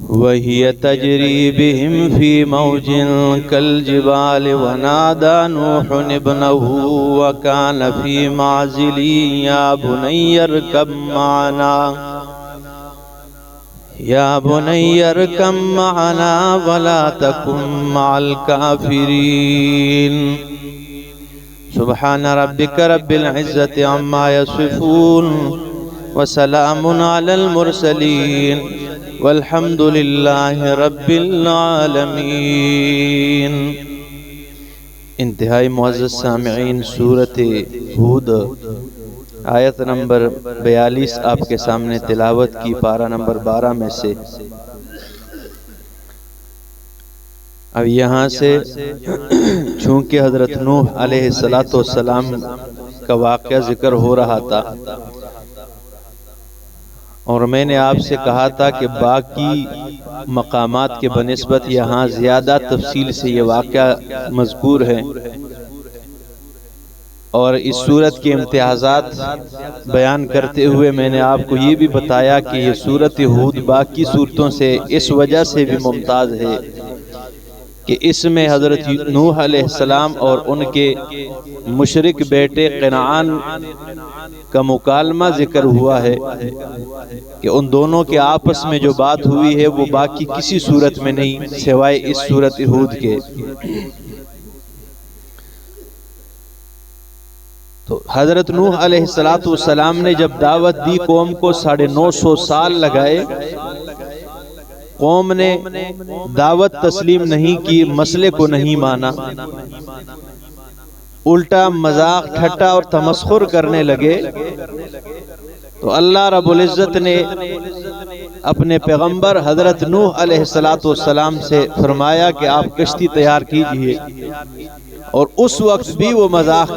وهي تجري بهم في موج كالجبال ونادى نوح ابنه وكان في معزل يا بني اركب معنا ولا تكن مع الكافرين سبحان ربك رب العزة عما يصفون وسلام على المرسلين والحمد للہ رب العالمین۔ انتہائی معزز سامعین، سورۃ ہود آیت نمبر 42 آپ کے سامنے تلاوت کی، پارہ نمبر 12 میں سے۔ اب یہاں سے چونکہ حضرت نوح علیہ السلام کا واقعہ ذکر ہو رہا تھا، اور میں نے آپ سے کہا تھا کہ باقی مقامات کے بنسبت یہاں زیادہ تفصیل سے یہ واقعہ مذکور ہے، اور اس سورت کے امتیازات بیان کرتے ہوئے میں نے آپ کو یہ بھی بتایا کہ یہ سورت ہود باقی سورتوں سے اس وجہ سے بھی ممتاز ہے کہ اس میں حضرت نوح علیہ السلام اور ان کے مشرک بیٹے قنعان کا مکالمہ ذکر ہوا ہے کہ ان دونوں کے آپس میں جو بات ہوئی ہے وہ باقی کسی صورت میں نہیں سوائے اس سورت ہود کے۔ تو حضرت نوح علیہ السلام نے جب دعوت دی قوم کو 950 سال لگائے، قوم نے دعوت تسلیم نہیں کی، مسئلے کو نہیں مانا، الٹا مذاق ٹھٹا اور تمسخر کرنے لگے، تو اللہ رب العزت نے اپنے پیغمبر حضرت نوح علیہ السلام سے فرمایا کہ آپ کشتی تیار کیجئے، اور اس وقت بھی وہ مذاق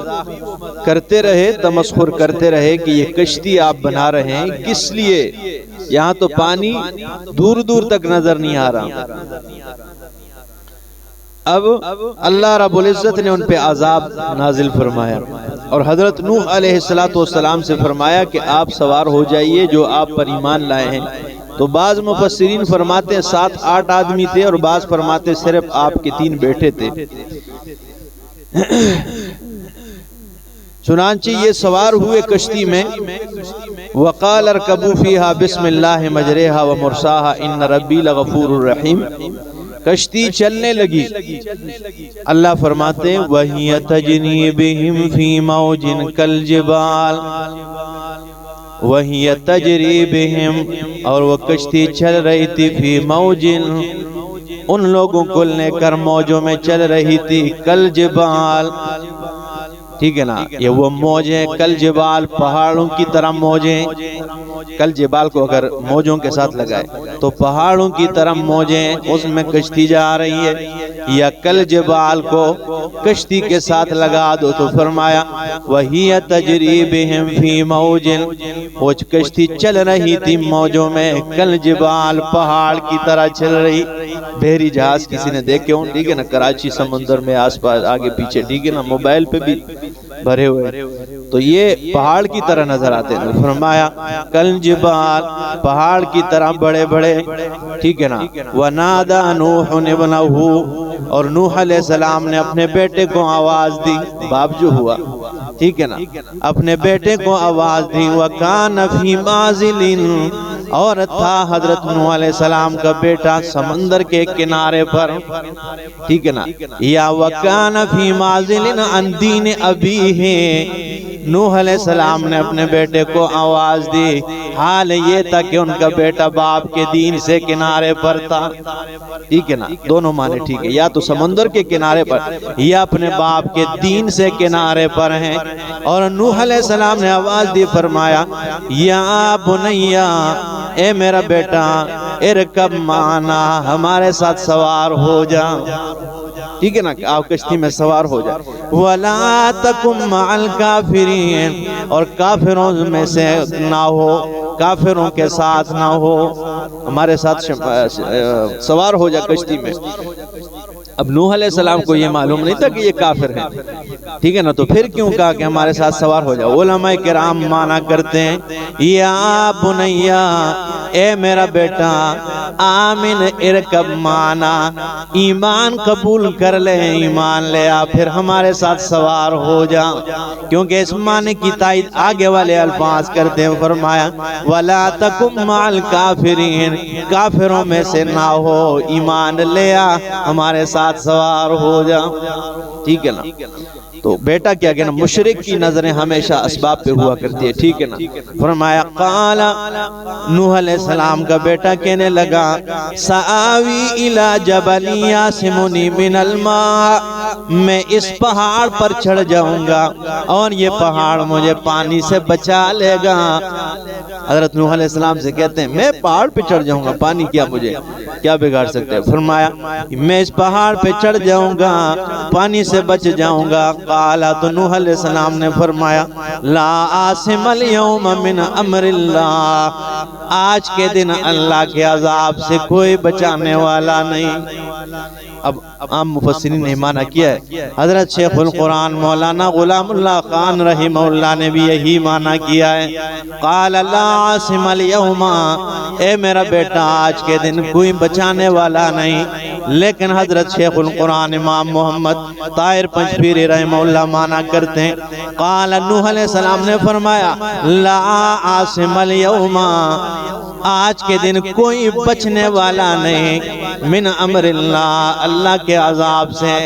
کرتے رہے، تمسخر کرتے رہے کہ یہ کشتی آپ بنا رہے ہیں کس لیے، یہاں تو پانی دور دور تک نظر نہیں آ رہا۔ اب اللہ رب العزت نے ان پہ عذاب نازل فرمایا، اور حضرت نوح علیہ السلام سے فرمایا کہ آپ سوار ہو جائیے جو آپ پر ایمان لائے ہیں۔ تو بعض مفسرین فرماتے 7-8 آدمی تھے، اور بعض فرماتے صرف آپ کے 3 بیٹے تھے۔ چنانچہ یہ سوار ہوئے کشتی میں، وقال ارکبوا فیہا بسم اللہ مجریہا ومرساہا ان ربی لغفور الرحیم۔ کشتی چلنے لگی، اللہ فرماتے ہیں وَهِيَ تَجْرِي بِهِمْ فِي مَوْجٍ كَالْجِبَالِ، وَهِيَ تَجْرِي بِهِمْ، اور وہ کشتی چل رہی تھی فی موج، ان لوگوں کو لے کر موجوں میں چل رہی تھی، کالجبال، ٹھیک ہے نا، یہ وہ موجیں کالجبال، پہاڑوں کی طرح موجیں، کالجبال کو اگر موجوں کے ساتھ لگائے تو پہاڑوں کی طرح موجیں اس میں کشتی جا رہی ہے، یا کالجبال کو کشتی کے ساتھ لگا دو تو فرمایا وَهِيَ تَجْرِي بِهِمْ فِي مَوْجٍ، وہ کشتی چل رہی تھی موجوں میں، کالجبال، پہاڑ کی طرح چل رہی۔ بحری جہاز کسی نے دیکھے ہوں، ٹھیک ہے نا، کراچی سمندر میں آس پاس آگے پیچھے، ٹھیک ہے نا، موبائل پہ بھی بھرے ہوئے، تو یہ پہاڑ کی طرح نظر آتے ہیں۔ فرمایا کالجبال، پہاڑ کی طرح بڑے بڑے، ٹھیک ہے نا، وَنَادَى نُوحٌ ابْنَهُ، اور نوح علیہ السلام نے اپنے بیٹے کو آواز دی، باپ جو ہوا، ٹھیک ہے نا، اپنے بیٹے کو آواز دی، وَكَانَ فِي مَعْزِلٍ، اور تھا حضرت نوح علیہ السلام کا بیٹا سمندر کے کنارے پر، ٹھیک ہے نا، یا وَكَانَ فِي مَعْزِلٍ عَنْ دِينِ أَبِيهِ، نوح علیہ السلام نے اپنے بیٹے کو آواز دی، حال یہ تھا کہ ان کا بیٹا باپ کے دین سے کنارے پر تھا، ٹھیک ہے نا، دونوں معنی ٹھیک ہے، یا تو سمندر کے کنارے پر یا اپنے باپ کے دین سے کنارے پر ہیں۔ اور نوح علیہ السلام نے آواز دی، فرمایا یا بنیا، اے میرا بیٹا، ارکب معنا، ہمارے ساتھ سوار ہو جا، ٹھیک ہے نا، کہ آپ کشتی میں سوار ہو جائے، وَلَا تَكُن مَعَ الْكَافِرِينَ، اور کافروں میں سے نہ ہو، کافروں کے ساتھ نہ ہو، ہمارے ساتھ سوار ہو جا کشتی میں۔ اب نوح علیہ السلام کو یہ معلوم نہیں تھا کہ یہ کافر ہیں، ٹھیک ہے نا، تو پھر کیوں کہا کہ ہمارے ساتھ سوار ہو جاؤ؟ علماء کرام مانا کرتے ہیں یا بنیا، اے میرا بیٹا، آمن ارکب معنا، ایمان قبول کر لے، ایمان لے آ، پھر ہمارے ساتھ سوار ہو جا، کیونکہ اس معنی کی تائید آگے والے الفاظ کرتے ہیں، فرمایا وَلَا تَكُمْ مَعَ الْكَافِرِينَ، کافروں میں سے نہ ہو، ایمان لے آ، ہمارے ساتھ سوار ہو جا، ٹھیک ہے نا۔ تو بیٹا کیا کہنا، مشرک کی نظریں ہمیشہ اسباب پہ ہوا کرتی ہے، ٹھیک ہے نا۔ فرمایا قال، نوح علیہ السلام کا بیٹا کہنے لگا سآوی الی جبل یعصمنی من الماء، میں اس پہاڑ پر چڑھ جاؤں گا اور یہ پہاڑ مجھے پانی سے بچا لے گا۔ حضرت نوح علیہ السلام سے کہتے ہیں میں پہاڑ پہ چڑھ جاؤں گا، پانی کیا مجھے کیا بگاڑ سکتے ہیں؟ فرمایا میں اس پہاڑ پہ چڑھ جاؤں گا، پانی سے بچ جاؤں گا۔ قال، تو نوح علیہ السلام نے فرمایا لا عاصم اليوم من امر اللہ، آج کے دن اللہ کے عذاب سے کوئی بچانے والا نہیں۔ اب عام مفسرین نے معنی کیا ہے، حضرت شیخ القرآن مولانا غلام اللہ خان رحمہ اللہ نے بھی یہی معنی کیا ہے، قال لا عاصم اليوم، اے میرا بیٹا آج کے دن کوئی بچانے والا نہیں۔ لیکن حضرت شیخ القرآن امام محمد طاہر پنجپیری رحمہ اللہ معنی کرتے ہیں، قال نوح علیہ السلام نے فرمایا لا عاصم اليوم، آج کے دن کوئی بچنے والا نہیں، من امر اللہ، اللہ کے عذاب سے۔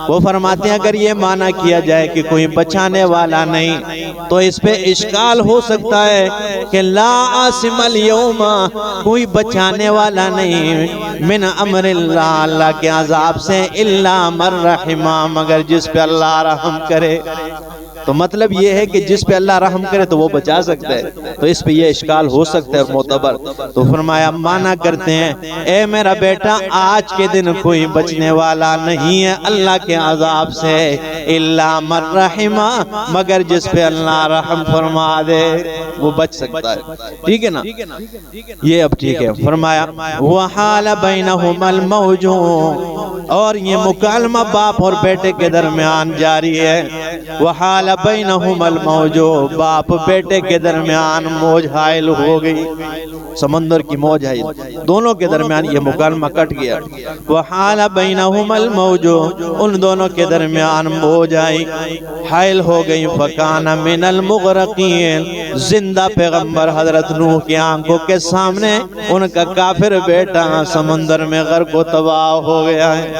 وہ فرماتے ہیں اگر یہ معنی کیا جائے کہ کوئی بچانے والا نہیں تو اس پہ اشکال ہو سکتا ہے کہ لا عاصم اليوم، کوئی بچانے والا نہیں، من امر اللہ، اللہ کے عذاب سے، الا من رحمہ، مگر جس پہ اللہ رحم کرے۔ تو مطلب یہ ہے کہ جس پہ اللہ رحم کرے تو وہ بچا سکتا ہے، تو اس پہ یہ اشکال ہو سکتا ہے معتبر۔ تو فرمایا مانا کرتے ہیں اے میرا بیٹا آج کے دن کوئی بچنے والا نہیں ہے اللہ کے عذاب سے، الا من رحمہ، مگر جس پہ اللہ رحم فرما دے وہ بچ سکتا ہے، ٹھیک ہے نا۔ یہ اب ٹھیک ہے، فرمایا وحال بینہما الموج، اور یہ مکالمہ باپ اور بیٹے کے درمیان جاری ہے، وحال بینہما الموج، باپ بیٹے کے درمیان موج حائل ہو گئی، سمندر کی موج ہے، دونوں کے درمیان یہ مکالمہ کٹ گیا۔ وحال بینہما الموج، ان دونوں کے درمیان موج آئی، حائل ہو گئی، فکان من المغرقین، زندہ پیغمبر حضرت نوح کی آنکھوں کے سامنے ان کا کافر بیٹا سمندر میں غرق و تباہ ہو گیا ہے۔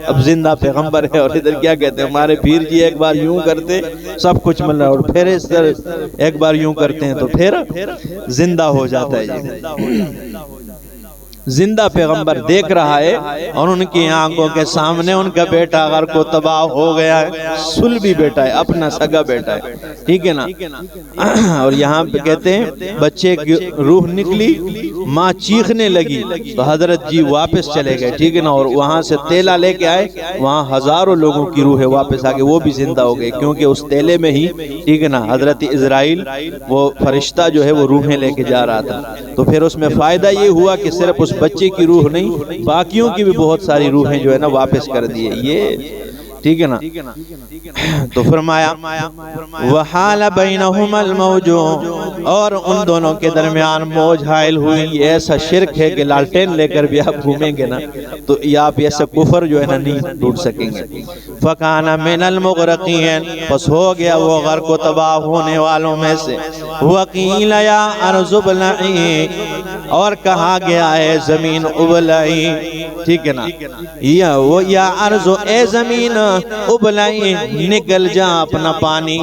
اب زندہ پیغمبر ہے اور ادھر کیا کہتے ہیں ہمارے پیر جی ایک بار یوں کرتے سب کچھ مل رہا ہے، اور پھر اس طرح ایک بار یوں کرتے ہیں تو پھر زندہ ہو جاتا ہے جی۔ زندہ پیغمبر دیکھ رہا ہے اور ان کی آنکھوں کے سامنے ان کا بیٹا غرق و تباہ ہو گیا ہے، صلبی بیٹا ہے، اپنا سگا بیٹا ہے، ٹھیک ہے نا۔ اور یہاں پہ کہتے ہیں بچے کی روح نکلی، ماں چیخنے لگی تو حضرت جی واپس چلے گئے، ٹھیک ہے نا، اور وہاں سے تیلا لے کے آئے، وہاں ہزاروں لوگوں کی روحیں واپس آ گئے، وہ بھی زندہ ہو گئے، کیونکہ اس تیلے میں ہی، ٹھیک ہے نا، حضرت اسرائیل وہ فرشتہ جو ہے وہ روحیں لے کے جا رہا تھا۔ تو پھر اس میں فائدہ یہ ہوا کہ صرف اس بچے کی روح نہیں، باقیوں کی بھی بہت ساری روحیں جو ہے نا واپس کر دیے، یہ ٹھیک ہے نا۔ تو فرمایا وحال بینہما الموج، اور ان دونوں کے درمیان موج حائل ہوئی۔ یہ ایسا شرک ہے کہ لالٹین لے کر بھی آپ گھومیں گے نا تو یہ آپ ایسا کفر جو ہے نا نہیں ڈھونڈ سکیں گے۔ فکان من المغرقین، پس ہو گیا وہ غرق و تباہ ہونے والوں میں سے۔ وقیل یا ارض ابلعی، اور کہا گیا ہے زمین ابلعی، ٹھیک ہے نا، یا ارض، اے زمین ابلعی، نگل جا اپنا پانی،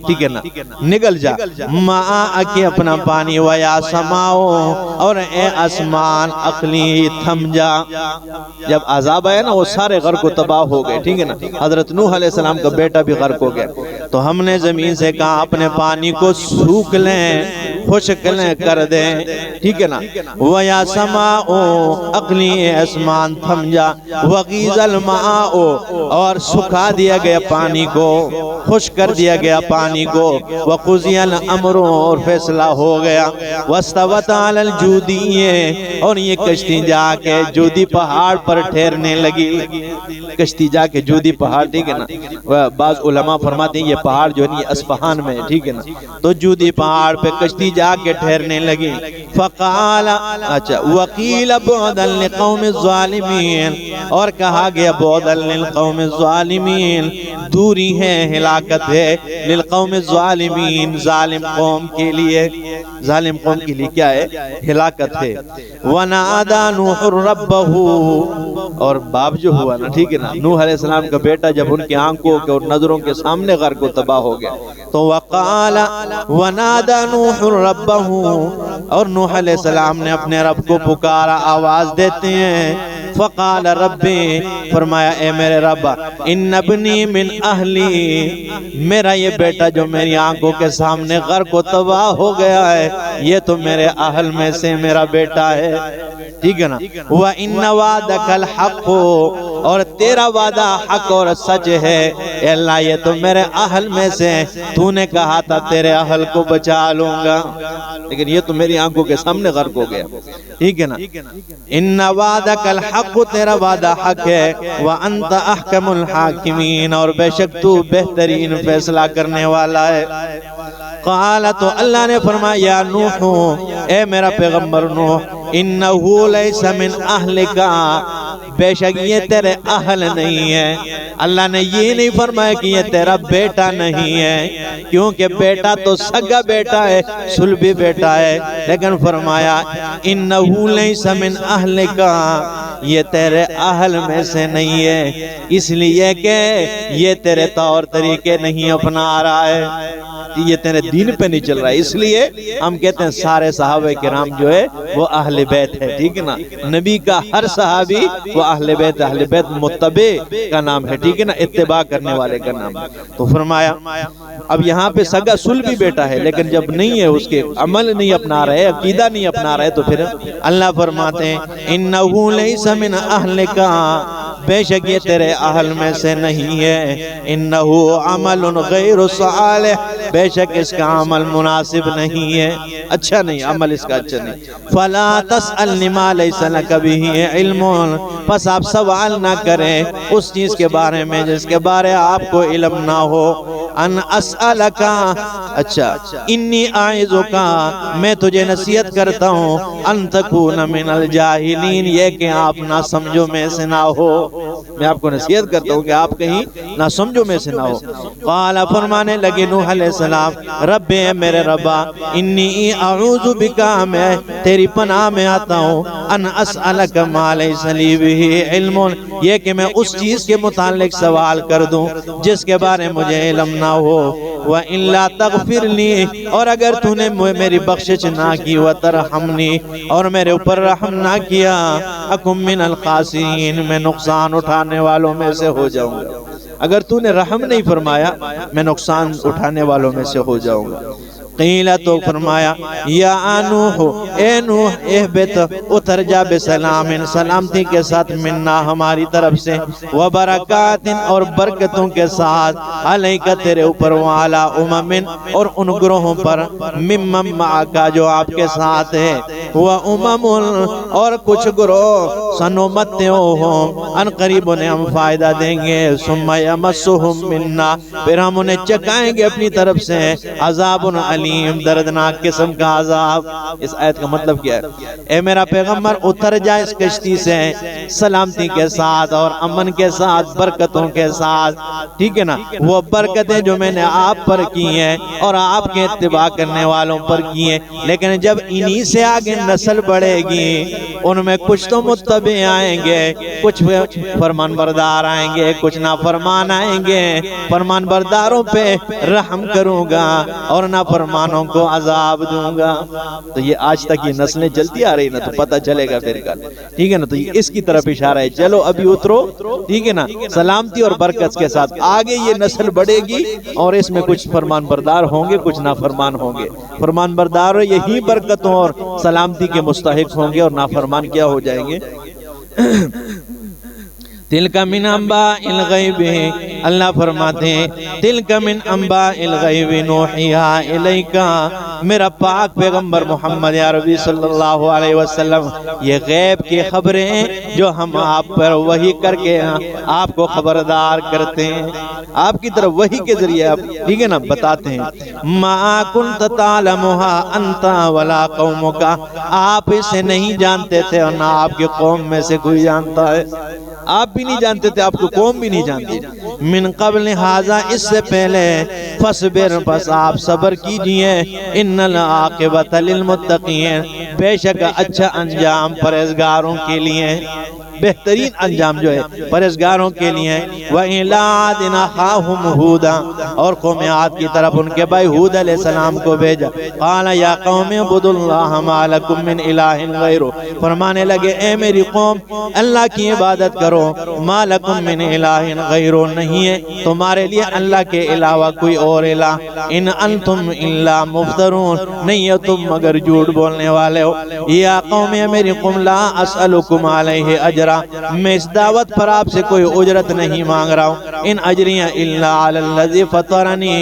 ٹھیک ہے نا، نگل جا، ماء کے اپنا پانی، ویا سماؤ، اور اے آسمان اقلی تھم جا۔ جب عذاب آیا نا وہ سارے غرق و تباہ ہو گئے، ٹھیک ہے نا، حضرت نوح علیہ السلام کا بیٹا بھی غرق ہو گیا۔ تو ہم نے زمین سے کہا اپنے پانی کو سوکھ لیں، خشک کر دیں، ٹھیک ہے نا، وَيَا سَمَاءُ اقلی اسمان تھم جا، وَغِيظَ الْمَاءُ اور سکھا دیا گیا پانی کو، خشک کر دیا گیا پانی کو، وَقُضِيَ الْأَمْرُ اور فیصلہ ہو گیا، وَاسْتَوَتْ عَلَى الْجُودِيِّ اور یہ کشتی جا کے جودی پہاڑ پر ٹھہرنے لگی، کشتی جا کے جودی پہاڑ، ٹھیک ہے نا، بعض علماء فرماتے ہیں یہ پہاڑ جو ہے یہ اصفہان میں ہے، ٹھیک ہے نا، تو جودی پہاڑ پہ کشتی جا کے ٹھہرنے لگی، فقال اچھا وقیل بعدا لقوم الظالمین اور کہا گیا بعدا للقوم الظالمین دوری ہے، ہلاکت ہے، للقوم الظالمین ظالم قوم کے لیے، ظالم قوم کے لیے کیا ہے؟ ہلاکت ہے۔ وَنَادَى نُوحٌ رَبَّهُ اور باب جو ہوا نا، ٹھیک ہے نا، نوح علیہ السلام کا بیٹا جب ان کی آنکھوں کے اور نظروں کے سامنے غرق و تباہ ہو گیا تو وقال وَنَادَى نُوحٌ رَبَّهُ اور نوح علیہ السلام نے اپنے رب کو پکارا، آواز دیتے ہیں، فقال ربی فرمایا اے میرے رب ان ابنی من اہلی میرا یہ بیٹا جو میری آنکھوں کے سامنے غرق و تباہ ہو گیا ہے یہ تو میرے اہل میں سے میرا بیٹا ہے، ٹھیک ہے نا، وَإِنَّ وَعْدَكَ الْحَقُّ اور تیرا وعدہ حق اور سچ ہے، اے اللہ یہ تو میرے اہل میں سے تو نے کہا تھا تیرے اہل کو بچا لوں گا، لیکن یہ تو میری آنکھوں کے سامنے غرق ہو گیا، ٹھیک ہے نا، ان وعدک الحق تیرا وعدہ حق ہے، وانت احکم الحاکمین اور بے شک تو بہترین فیصلہ کرنے والا ہے۔ قال تو اللہ نے فرمایا نوح اے میرا پیغمبر نوح انہو لیس من اہلک بے شک یہ تیرے اہل نہیں ہے، اللہ نے یہ نہیں فرمایا کہ یہ تیرا بیٹا نہیں ہے، کیونکہ بیٹا تو سگا بیٹا ہے، سلبی بیٹا ہے، لیکن فرمایا انہو لیس من اہلک یہ تیرے اہل میں سے نہیں ہے، اس لیے کہ یہ تیرے طور طریقے نہیں اپنا رہا ہے، یہ تیرے دین پہ نہیں چل رہا ہے، اس لیے ہم کہتے ہیں سارے صحابہ کرام جو ہے وہ اہل بیت ہے، ٹھیک ہے نا، نبی کا ہر صحابی وہ اہل بیت، اہل بیت متبع کا نام ہے، ٹھیک ہے نا، اتباع کرنے والے کا نام ہے۔ تو فرمایا اب یہاں پہ سگا سلبی بیٹا ہے، لیکن جب نہیں ہے اس کے عمل نہیں اپنا رہے، عقیدہ نہیں اپنا رہے، تو پھر اللہ فرماتے ہیں انہو لیس من اہلک بے شک یہ تیرے اہل میں سے نہیں ہے، انہو عمل غیر صالح بے شک اس کا عمل مناسب نہیں ہے، اچھا نہیں، عمل اس کا اچھا نہیں، فلا تسألنی ما لیس لک بہ علم پس آپ سوال نہ کریں اس چیز کے بارے میں جس کے بارے آپ کو علم نہ ہو، ان اسألک اچھا انی اعظک میں تجھے نصیحت کرتا ہوں ان تکون من الجاہلین یہ کہ آپ نہ سمجھو میں سے نہ ہو، میں آپ کو نصیحت کرتا ہوں کہ آپ کہیں نہ سمجھو میں سے نہ ہو۔ قال فرمانے لگے نوح علیہ السلام رب اے میرے ربا انی اعوذ بکا میں تیری پناہ میں آتا ہوں ان اسألک ما لیس لی بہ علم یہ کہ میں اس چیز کے متعلق سوال کر دوں جس کے بارے مجھے علم نہ ہو، وَإِلَّا تَغْفِرْ لِي اور اگر تو نے میری بخشش نہ کی وَتَرْحَمْنِي اور میرے اوپر رحم نہ کیا اَكُمْ مِنَ الْخَاسِرِينَ میں نقصان اٹھانے والوں میں سے ہو جاؤں گا، اگر تو نے رحم نہیں فرمایا میں نقصان اٹھانے والوں میں سے ہو جاؤں گا۔ قیل تو فرمایا یا نوح اے نوح اہبط اتر جا بسلام سلامتی کے ساتھ منا ہماری طرف سے وبرکات اور برکتوں کے ساتھ علیکہ تیرے اوپر وعلا امم اور ان گروہوں پر ممم معاکا جو آپ کے ساتھ ہے وامم اور کچھ گروہ سنمتعہم ان قریب انہیں ہم فائدہ دیں گے ثم یمسہم منا پھر ہم انہیں چکائیں گے اپنی طرف سے عذاب علیم دردناک قسم کا عذاب۔ اس آیت کا مطلب کیا ہے؟ اے میرا پیغمبر اتر جا اس کشتی سے سلامتی کے ساتھ اور امن کے ساتھ برکتوں کے ساتھ، ٹھیک ہے نا، وہ برکتیں جو میں نے آپ پر کی ہیں اور آپ کے اتباع کرنے والوں پر کی ہیں، لیکن جب انہی سے آگے نسل بڑھے گی ان میں کچھ تو متبع مکذبین آئیں گے، کچھ فرمان بردار آئیں گے، کچھ نافرمان آئیں گے، فرمان برداروں پہ رحم کروں گا اور نافرمانوں کو عذاب دوں گا۔ تو یہ آج تک یہ نسلیں چلتی آ رہی نا، تو پتہ چلے گا پھر کل، ٹھیک ہے نا۔ تو اس کی طرف اشارہ ہے، چلو ابھی اترو، ٹھیک ہے نا، سلامتی اور برکت کے ساتھ آگے یہ نسل بڑھے گی اور اس میں کچھ فرمان بردار ہوں گے، کچھ نافرمان ہوں گے۔ فرمان بردار یہی برکتوں اور سلامتی کے مستحق ہوں گے اور نافرمان کیا ہو جائیں گے؟ تلک من انباء الغیب، اللہ فرماتے ہیں تلک من انباء الغیب نوحیہا الیکا، میرا پاک پیغمبر محمد عربی صلی اللہ علیہ وسلم، یہ غیب کی خبریں ہیں جو ہم آپ پر وحی کر کے آپ کو خبردار کرتے ہیں، آپ کی طرف وحی کے ذریعے آپ، ٹھیک ہے نا، بتاتے ہیں۔ ما کنت تعلمها انت ولا قومک، آپ اسے نہیں جانتے تھے اور نہ آپ کی قوم میں سے کوئی جانتا ہے، آپ بھی نہیں جانتے تھے، آپ کو قوم بھی نہیں جانتی۔ من قبل ھذا، اس سے پہلے، فصبر، بس آپ صبر کیجئے، ان العاقبۃ للمتقین، بے شک اچھا انجام پرہیزگاروں کے لیے، بہترین انجام جو ہے پرہیزگاروں کے لیے۔ وَإِلَىٰ عَادٍ أَخَاهُمْ هُودًا، اور قوم عاد کی طرف ان کے بھائی ہود علیہ السلام کو بھیجا۔ قَالَ يَا قَوْمِ اعْبُدُوا اللَّهَ مَا لَكُم مِّنْ إِلَٰهٍ غَيْرُهُ، فرمانے لگے اے میری قوم، اللہ کی عبادت کرو، مَا لَكُم مِّنْ إِلَٰهٍ غَيْرُهُ، نہیں ہے تمہارے لیے اللہ کے علاوہ کوئی اور الہ، ان انتم الا مفترون، نہیں ہے تم مگر جھوٹ بولنے والے ہو۔ یا قوم، میری قوم، لا اسألکم علیہ اجرا، میں اس دعوت پر آپ سے کوئی اجرت نہیں مانگ رہا ہوں، ان اجری الا علی الذی فطرنی،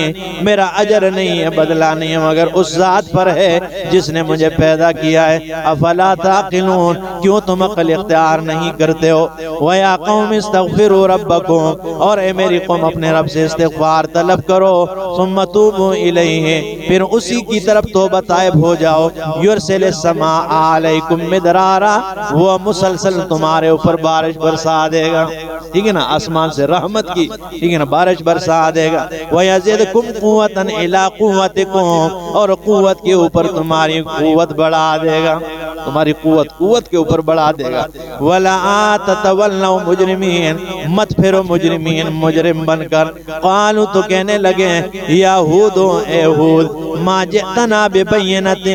میرا اجر نہیں ہے، بدلہ نہیں ہے، مگر اس ذات پر ہے جس نے مجھے پیدا کیا ہے۔ افلا تعقلون، کیوں تم عقل اختیار نہیں کرتے ہو؟ ویا قوم استغفروا ربکم، اور اے میری قوم اپنے رب سے استغفار طلب کرو، ثم توبوا الیہ، پھر اسی کی طرف توبہ طائب ہو جاؤ۔ یرسل السماء علیکم مدرارا، وہ مسلسل تمہارے اوپر بارش برسا دے گا، ٹھیک ہے نا، آسمان سے رحمت کی، ٹھیک ہے نا، بارش برسا دے گا۔ وَيَزِدْكُمْ قُوَّةً إِلَىٰ قُوَّتِكُمْ، اور قوت کے اوپر تمہاری قوت بڑھا دے گا، تمہاری قوت کے اوپر بڑھا دے گا۔ وَلَا تَتَوَلَّوْا مُجْرِمِينَ، مت پھرو مجرمین، مجرم بن کر۔ قالوا، تو کہنے لگے، یا ہود، اے ہود، ما جئتنا ببینۃ،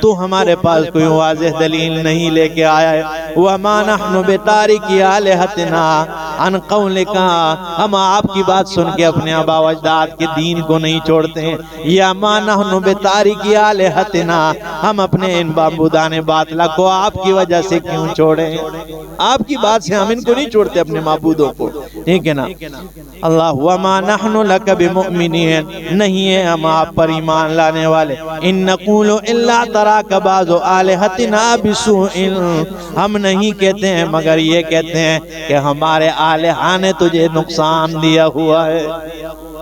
تو ہمارے پاس کوئی واضح دلیل نہیں لے کے آیا ہے۔ وما نحن بتارکی آلہتنا عن قولک، ہم آپ کی بات سن کے اپنے آبا و اجداد کے دین کو نہیں چھوڑتے ہیں۔ یا ما نحن بتارکی آلہتنا، ہم اپنے ان معبودان باطلہ کو آپ کی وجہ سے کیوں چھوڑیں؟ آپ کی بات سے ہم ان کو نہیں چھوڑتے، اپنے معبودوں کو، ٹھیک ہے نا۔ اللہ، وما نحن لک بمؤمنین، نہیں ہے ہم آپ پر ایمان لانے والے۔ ان نقول الا تراک بعض آلہتنا بسوء، ہم نہیں کہتے ہیں مگر یہ کہتے ہیں کہ ہمارے الہا نے تجھے نقصان دیا ہوا ہے۔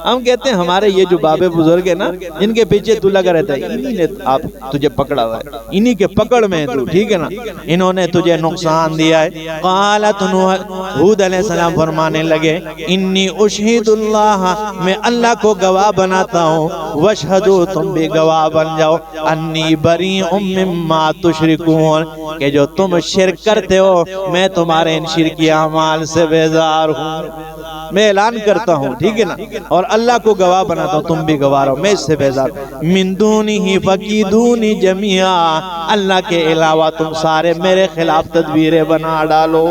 ہم کہتے ہیں ہمارے یہ جو بابے بزرگ ہیں نا، جن کے پیچھے تو لگا رہتا ہے، انہی نے آپ تجھے پکڑا ہوا ہے، انہی کے پکڑ میں تو، ٹھیک ہے نا، انہوں نے تجھے نقصان دیا ہے۔ قالت نوح، ہود علیہ السلام فرمانے لگے، انی اشہد اللہ، میں اللہ کو گواہ بناتا ہوں، واشہدو، تم بھی گواہ بن جاؤ، انی بریء مما تشرکون، کہ جو تم شرک کرتے ہو میں تمہارے ان شرکی اعمال سے بیزار ہوں، میں اعلان کرتا ہوں، ٹھیک ہے نا، اور اللہ کو گواہ بناتا ہوں، تم بھی گواہ رہو، میں اس سے بیزار۔ من دونہ فکیدونی جمیعا، اللہ کے علاوہ تم سارے میرے خلاف تدبیریں بنا ڈالو،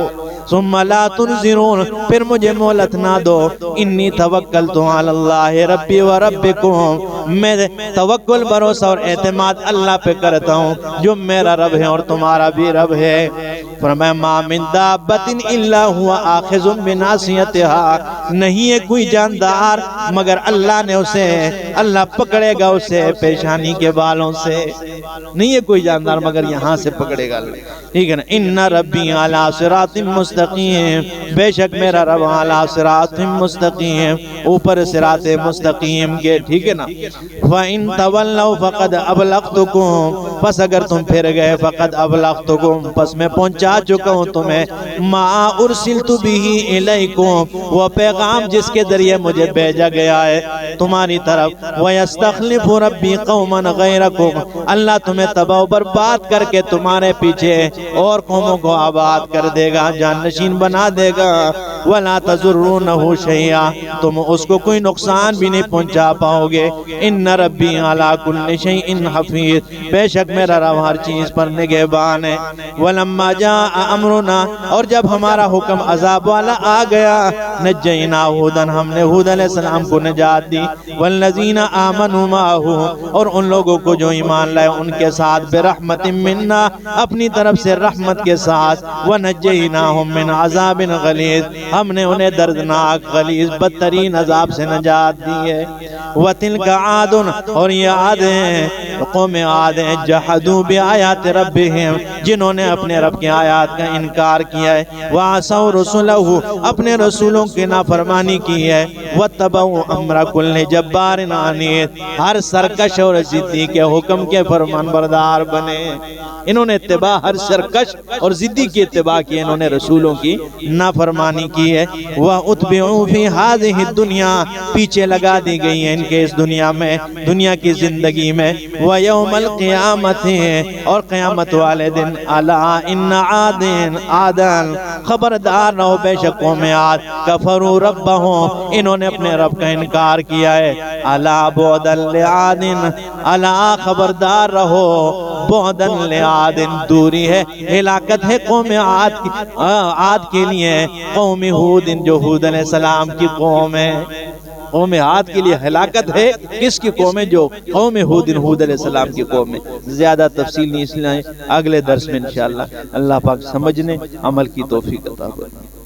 ثم لا تنظرون، پھر مجھے مہلت نہ دو، انی توکلت علی اللہ ربی و ربکم، میں توکل، بھروسہ اور اعتماد اللہ پہ کرتا ہوں جو میرا رب ہے اور تمہارا بھی رب ہے۔ فرمایا ما من دابۃ الا هو آخذ بناصیتها، نہیں ہے کوئی جاندار مگر اللہ نے اسے، اللہ پکڑے گا اسے پیشانی کے بالوں سے، نہیں ہے کوئی جاندار مگر یہاں سے پکڑے گا، ٹھیک ہے نا۔ ان ربی علی صراط مستقیم، بے شک میرا رب علی صراط مستقیم، اوپر صراط مستقیم کے، ٹھیک ہے نا۔ فَإِن تَوَلَّوْا فَقَدْ أَبْلَغْتُكُمْ، پس اگر تم پھر گئے، فَقَدْ أَبْلَغْتُكُمْ، پس میں پہنچا چکا ہوں تمہیں، مَا أُرْسِلْتُ بِهِ إِلَيْكُمْ، وہ پیغام پیغام جس کے ذریعے مجھے بھیجا گیا ہے تمہاری طرف، وَيَسْتَخْلِفُ رَبِّي قَوْمًا غَيْرَكُمْ، اللہ تمہیں تباہ و برباد کر کے تمہارے پیچھے اور قوموں کو آباد کر دے گا، جانشین بنا دے گا، وَلَا تَضُرُّونَهُ شَيْئًا، تم اس کو کوئی نقصان بھی نہیں پہنچا پاؤ گے، إِنَّ رَبِّي عَلَى كُلِّ شَيْءٍ حَفِيظٌ، بے شک میرا رب ہر چیز پر نگہبان ہے۔ وَلَمَّا جَاءَ أَمْرُنَا، اور جب ہمارا حکم عذاب والا آ گیا، نجینا ہودن، ہم نے ہود علیہ السلام کو نجات دی، والذین آمنوا معه، اور ان لوگوں کو جو ایمان لائے ان کے ساتھ، برحمت منا، اپنی طرف سے رحمت کے ساتھ، ونجیناہم من عذاب غلیظ، ہم نے انہیں دردناک غلیظ بدترین عذاب سے نجات دی ہے۔ وَتِلْكَ عَادٌ، اور یہ عاد ہیں، قوم عاد ہیں، جحدوا بآیات ربہم، جنہوں نے اپنے رب کی آیات کا انکار کیا ہے، وَعَصَوْا رُسُلَهُ، اپنے رسولوں کی نافرمانی کی ہے، وَاتَّبَعُوا أَمْرَ كُلِّ جَبَّارٍ عَنِيدٍ، ہر سرکش اور ضدی کے حکم کے فرمان بردار بنے۔ انہوں نے اتباع، ہر سرکش اور ضدی کی اتباع کی، انہوں نے رسولوں کی نافرمانی کی ہے۔ وَأُتْبِعُوا فِي هَذِهِ الدُّنْيَا، پیچھے لگا دی گئی ہیں ان کے اس دنیا میں، دنیا کی زندگی میں، وَيَوْمَ الْقِيَامَةِ، اور قیامت والے دن، أَلَا إِنَّ عَادًا، خبردار رہو بے شک قوم عاد، کفروا ربہم، انہوں نے اپنے رب کا انکار کیا ہے، أَلَا بُعْدًا لِعَادٍ، أَلَا خبردار رہو، بُعْدًا لِعَادٍ، دوری ہے، ہلاکت ہے قوم عاد کے لیے، قوم ہود جو ہود علیہ السلام کی قوم ہے، قوم عاد کے لیے ہلاکت ہے، کس کی قوم ہے؟ جو قوم ہود علیہ السلام کی قوم ہے۔ زیادہ تفصیل نہیں، اس لیے اگلے درس میں انشاءاللہ اللہ پاک سمجھنے عمل کی توفیق عطا فرمائے۔